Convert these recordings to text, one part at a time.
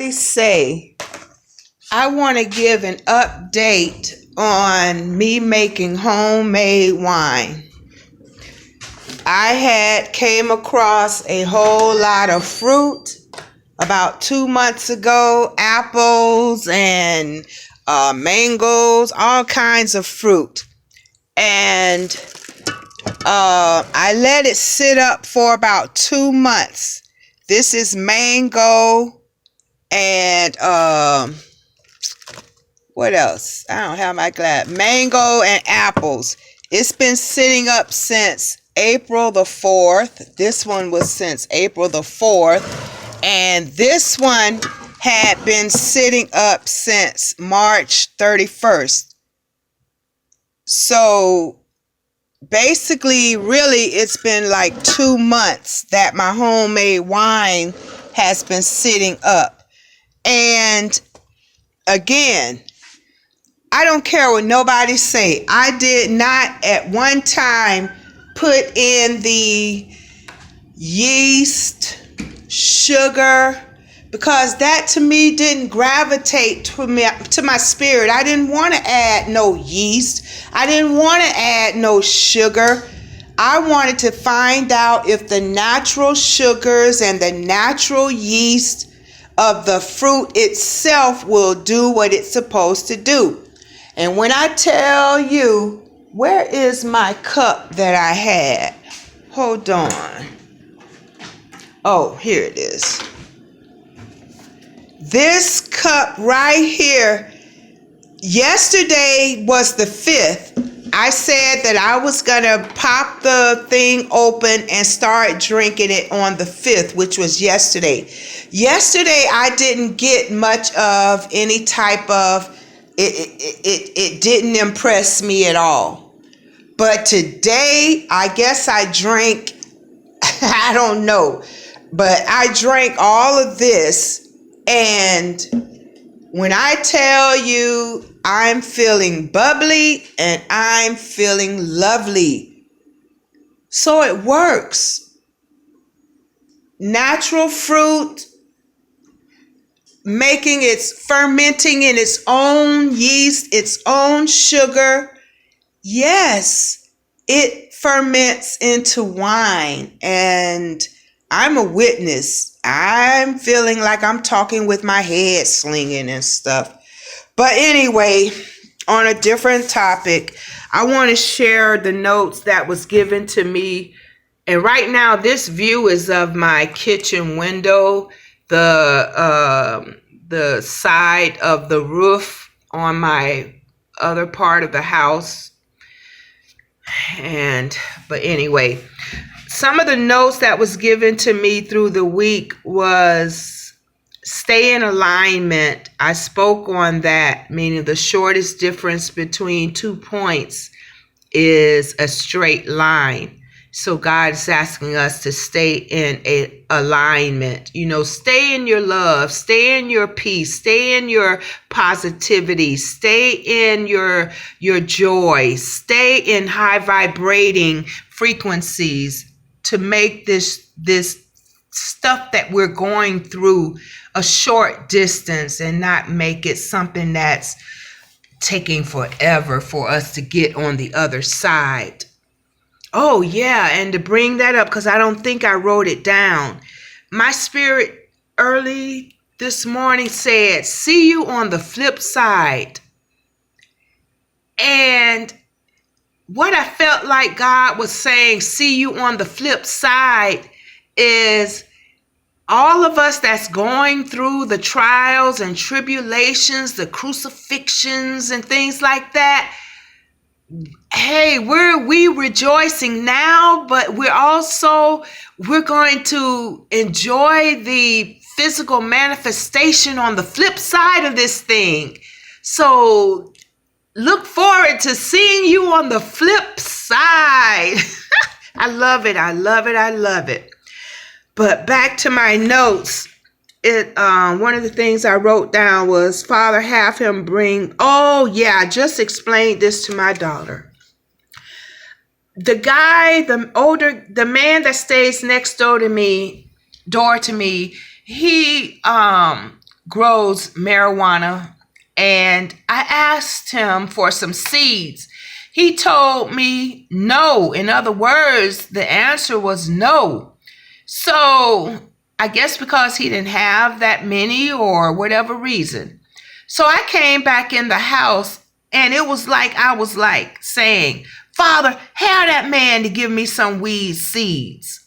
somebody say, I want to give an update on me making homemade wine. I had came across a whole lot of fruit about 2 months ago, apples and mangoes, all kinds of fruit. And I let it sit up for about 2 months. This is mango and what else? I don't have my glass. Mango and apples. It's been sitting up since April the 4th. This one was since April the 4th. And this one had been sitting up since March 31st. So basically, really, it's been like 2 months that my homemade wine has been sitting up. And again, I don't care what nobody say. I did not at one time put in the yeast, sugar, because that to me didn't gravitate to my spirit. I didn't want to add no yeast. I didn't want to add no sugar. I wanted to find out if the natural sugars and the natural yeast of the fruit itself will do what it's supposed to do. And when I tell you, where is my cup that I had? Hold on. Oh, here it is. This cup right here, yesterday was the 5th. I said that I was going to pop the thing open and start drinking it on the 5th, which was yesterday. Yesterday, I didn't get much of any type of, it didn't impress me at all. But today, I guess I drank, I don't know, but I drank all of this. And when I tell you I'm feeling bubbly and I'm feeling lovely. So it works. Natural fruit, fermenting in its own yeast, its own sugar. Yes, it ferments into wine. And I'm a witness. I'm feeling like I'm talking with my head slinging and stuff. But anyway, on a different topic, I want to share the notes that was given to me. And right now, this view is of my kitchen window, the side of the roof on my other part of the house. But anyway, some of the notes that was given to me through the week was stay in alignment. I spoke on that, meaning the shortest difference between 2 points is a straight line. So God is asking us to stay in a alignment. Stay in your love, stay in your peace, stay in your positivity, stay in your joy, stay in high vibrating frequencies to make this stuff that we're going through a short distance and not make it something that's taking forever for us to get on the other side. Oh, yeah, and to bring that up, because I don't think I wrote it down. My spirit early this morning said, see you on the flip side. And what I felt like God was saying, see you on the flip side, is all of us that's going through the trials and tribulations, the crucifixions and things like that. Hey, we rejoicing now, but we're going to enjoy the physical manifestation on the flip side of this thing. So look forward to seeing you on the flip side. I love it. I love it. I love it. But back to my notes. One of the things I wrote down was, Father, have him bring. Oh, yeah. I just explained this to my daughter. The guy, the man that stays next door to me, he grows marijuana, and I asked him for some seeds. He told me no. In other words, the answer was no. So I guess because he didn't have that many or whatever reason. So I came back in the house, and it was like I was like saying, Father, have that man to give me some weed seeds.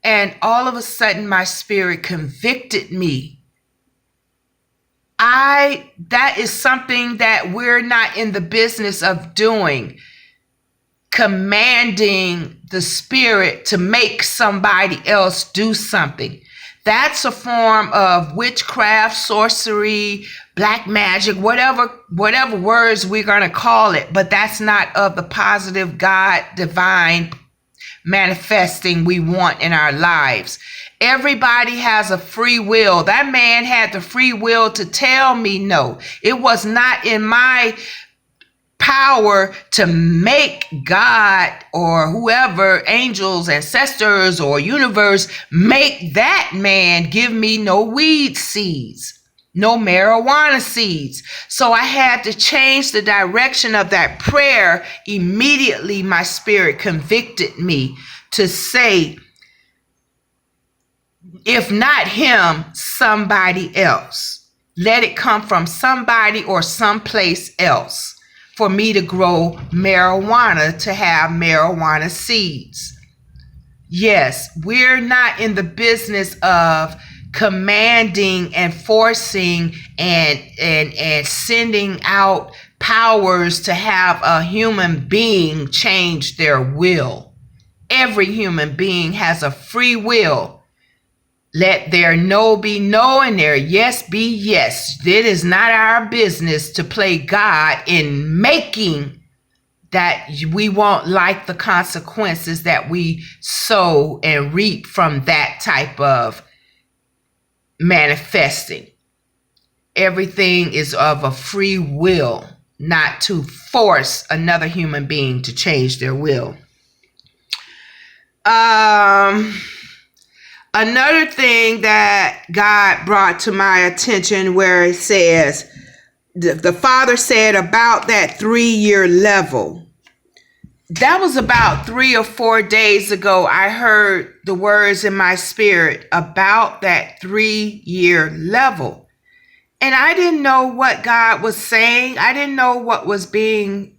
And all of a sudden my spirit convicted me. That is something that we're not in the business of doing. Commanding the spirit to make somebody else do something. That's a form of witchcraft, sorcery, black magic, whatever words we're going to call it. But that's not of the positive God, divine manifesting we want in our lives. Everybody has a free will. That man had the free will to tell me no. It was not in my power to make God or whoever, angels, ancestors, or universe, make that man give me no weed seeds, no marijuana seeds. So I had to change the direction of that prayer. Immediately my spirit convicted me to say, if not him, somebody else. Let it come from somebody or someplace else for me to grow marijuana, to have marijuana seeds. Yes, we're not in the business of commanding and forcing and sending out powers to have a human being change their will. Every human being has a free will. Let their no be no and their yes be yes. It is not our business to play God in making that we won't like the consequences that we sow and reap from that type of manifesting. Everything is of a free will, not to force another human being to change their will. Another thing that God brought to my attention, where it says, the Father said about that 3-year level. That was about 3 or 4 days ago. I heard the words in my spirit about that 3-year level. And I didn't know what God was saying. I didn't know what was being,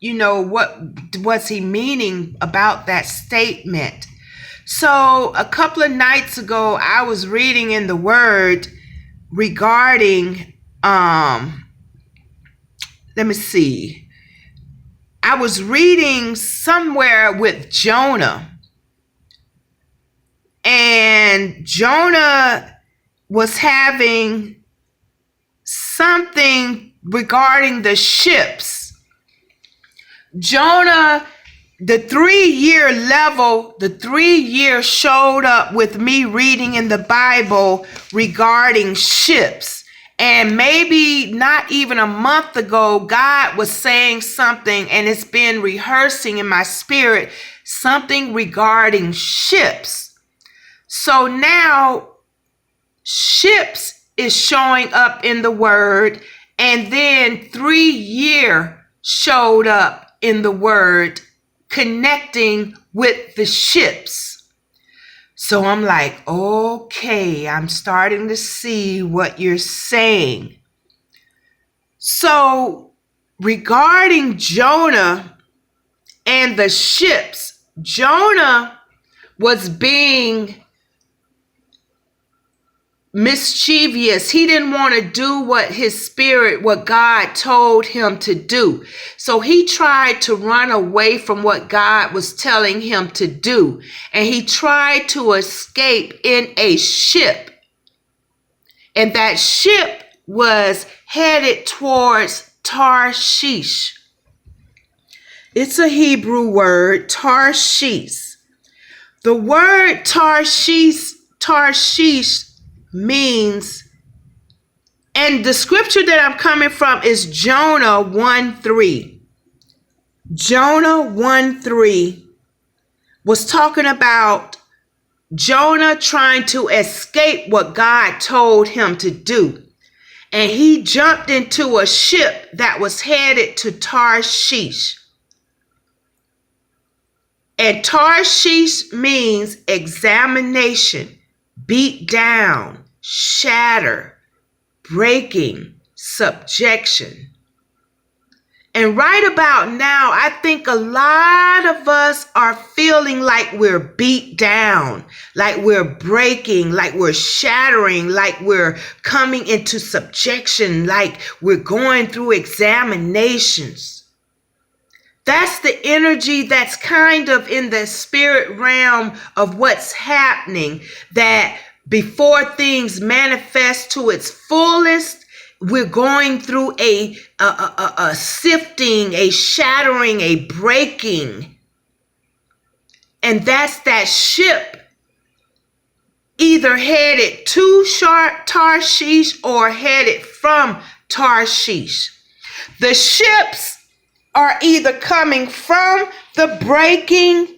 what was he meaning about that statement. So a couple of nights ago, I was reading in the Word regarding, let me see. I was reading somewhere with Jonah. And Jonah was having something regarding the ships. Jonah, the 3-year level, the 3 years showed up with me reading in the Bible regarding ships. And maybe not even a month ago, God was saying something, and it's been rehearsing in my spirit, something regarding ships. So now ships is showing up in the Word, and then 3-year showed up in the Word, connecting with the ships. So I'm like, okay, I'm starting to see what you're saying. So regarding Jonah and the ships, Jonah was being mischievous. He didn't want to do what God told him to do. So he tried to run away from what God was telling him to do. And he tried to escape in a ship. And that ship was headed towards Tarshish. It's a Hebrew word, Tarshish. The word Tarshish means, and the scripture that I'm coming from is Jonah 1:3. Jonah 1:3 was talking about Jonah trying to escape what God told him to do. And he jumped into a ship that was headed to Tarshish. And Tarshish means examination, beat down, shatter, breaking, subjection. And right about now, I think a lot of us are feeling like we're beat down, like we're breaking, like we're shattering, like we're coming into subjection, like we're going through examinations. That's the energy that's kind of in the spirit realm of what's happening, that before things manifest to its fullest, we're going through a sifting, a shattering, a breaking. And that's that ship either headed to Tarshish or headed from Tarshish. The ships are either coming from the breaking,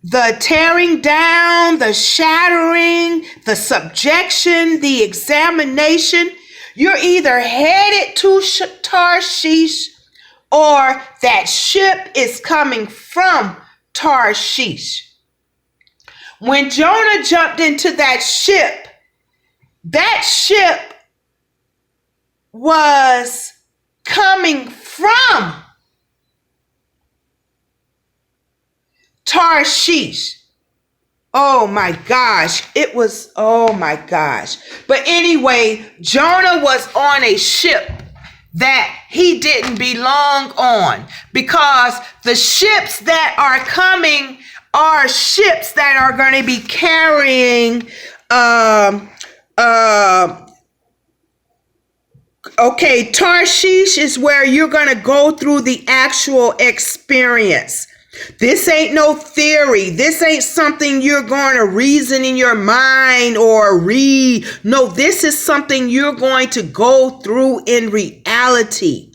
the tearing down, the shattering, the subjection, the examination. You're either headed to Tarshish or that ship is coming from Tarshish. When Jonah jumped into that ship was coming from Tarshish. Oh my gosh. Oh my gosh. But anyway, Jonah was on a ship that he didn't belong on, because the ships that are coming are ships that are going to be carrying, okay, Tarshish is where you're going to go through the actual experience. This ain't no theory. This ain't something you're going to reason in your mind or read. No, this is something you're going to go through in reality.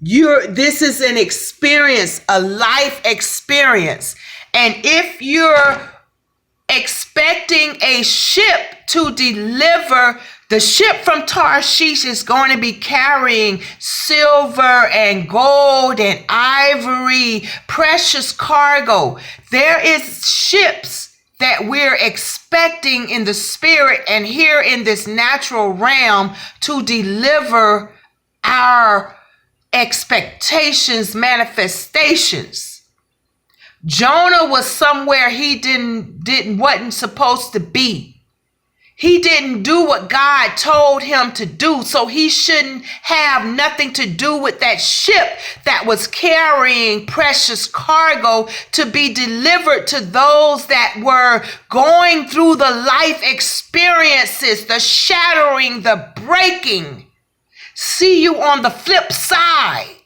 This is an experience, a life experience. And if you're expecting a ship to deliver, the ship from Tarshish is going to be carrying silver and gold and ivory, precious cargo. There is ships that we're expecting in the spirit and here in this natural realm to deliver our expectations, manifestations. Jonah was somewhere he wasn't supposed to be. He didn't do what God told him to do, so he shouldn't have nothing to do with that ship that was carrying precious cargo to be delivered to those that were going through the life experiences, the shattering, the breaking. See you on the flip side.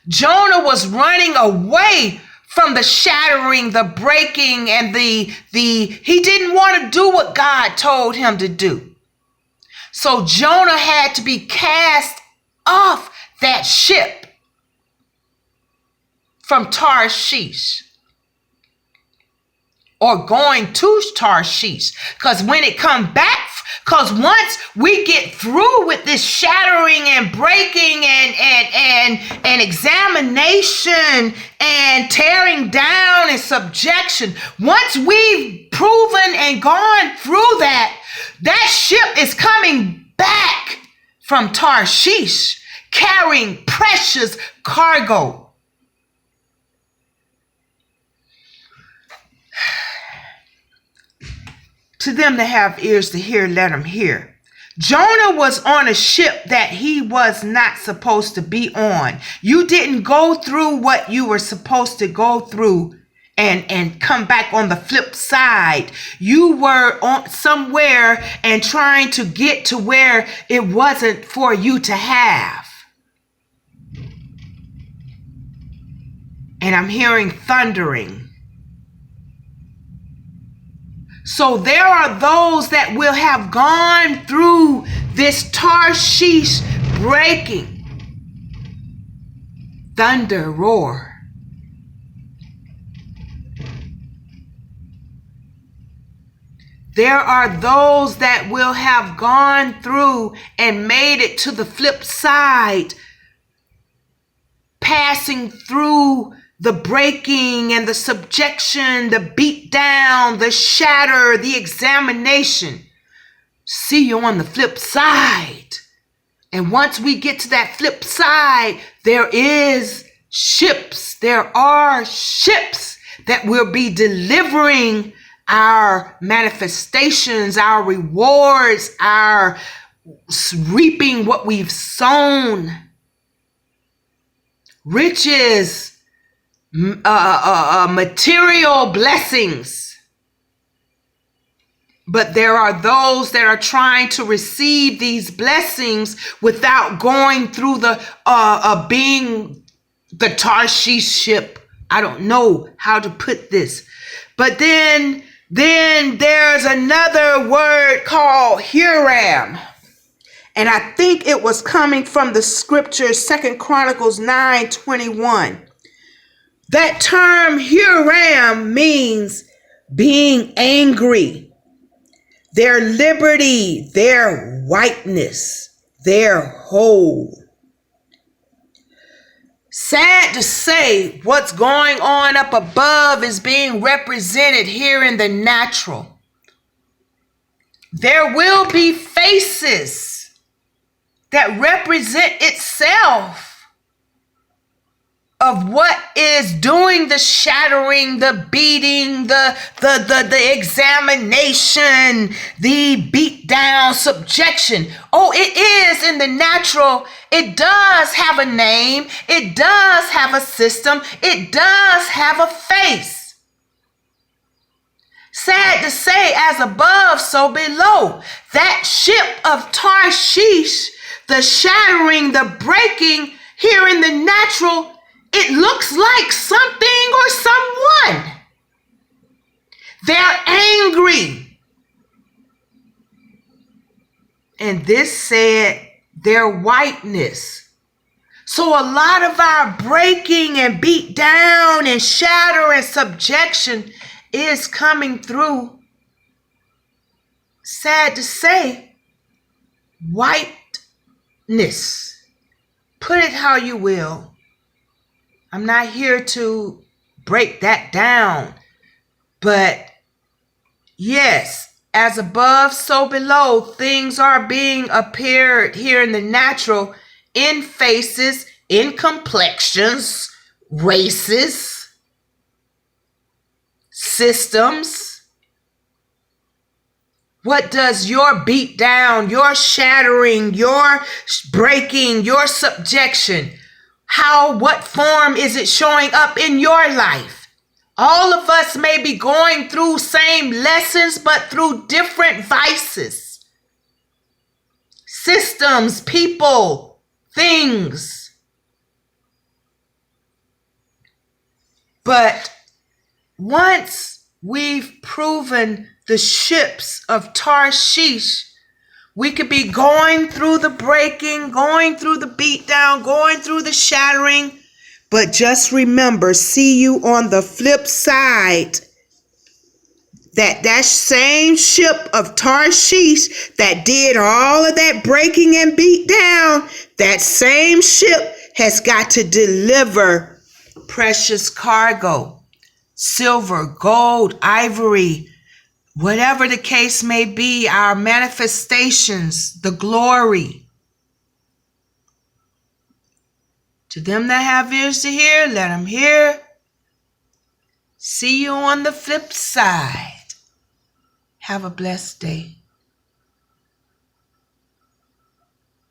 Jonah was running away from the shattering, the breaking, and he didn't want to do what God told him to do. So Jonah had to be cast off that ship from Tarshish, or going to Tarshish. Because when it come back, because once we get through with this shattering and breaking and examination and tearing down and subjection, once we've proven and gone through that, that ship is coming back from Tarshish carrying precious cargo. To them that have ears to hear, let them hear. Jonah was on a ship that he was not supposed to be on. You didn't go through what you were supposed to go through and come back on the flip side. You were on somewhere and trying to get to where it wasn't for you to have. And I'm hearing thundering. So there are those that will have gone through this Tarshish breaking, thunder roar. There are those that will have gone through and made it to the flip side, passing through the breaking and the subjection, the beat down, the shatter, the examination. See you on the flip side. And once we get to that flip side, there are ships that will be delivering our manifestations, our rewards, our reaping what we've sown. Riches, material blessings. But there are those that are trying to receive these blessings without going through being the Tarshish ship. I don't know how to put this. But then there's another word called Hiram. And I think it was coming from the scripture, 2 Chronicles 9:21. That term Hiram means being angry, their liberty, their whiteness, their whole. Sad to say, what's going on up above is being represented here in the natural. There will be faces that represent itself of what is doing the shattering, the beating, the examination, the beat down, subjection. Oh, it is in the natural. It does have a name. It does have a system. It does have a face. Sad to say, as above, so below. That ship of Tarshish, the shattering, the breaking here in the natural, it looks like something or someone. They're angry. And this said their whiteness. So a lot of our breaking and beat down and shatter and subjection is coming through, sad to say, whiteness. Put it how you will. I'm not here to break that down. But yes, as above, so below, things are being appeared here in the natural, in faces, in complexions, races, systems. What does your beat down, your shattering, your breaking, your subjection, what form is it showing up in your life? All of us may be going through same lessons, but through different vices, systems, people, things. But once we've proven the ships of Tarshish, we could be going through the breaking, going through the beatdown, going through the shattering. But just remember, see you on the flip side. That same ship of Tarshish that did all of that breaking and beatdown, that same ship has got to deliver precious cargo, silver, gold, ivory, whatever the case may be, our manifestations, the glory. To them that have ears to hear, let them hear. See you on the flip side. Have a blessed day.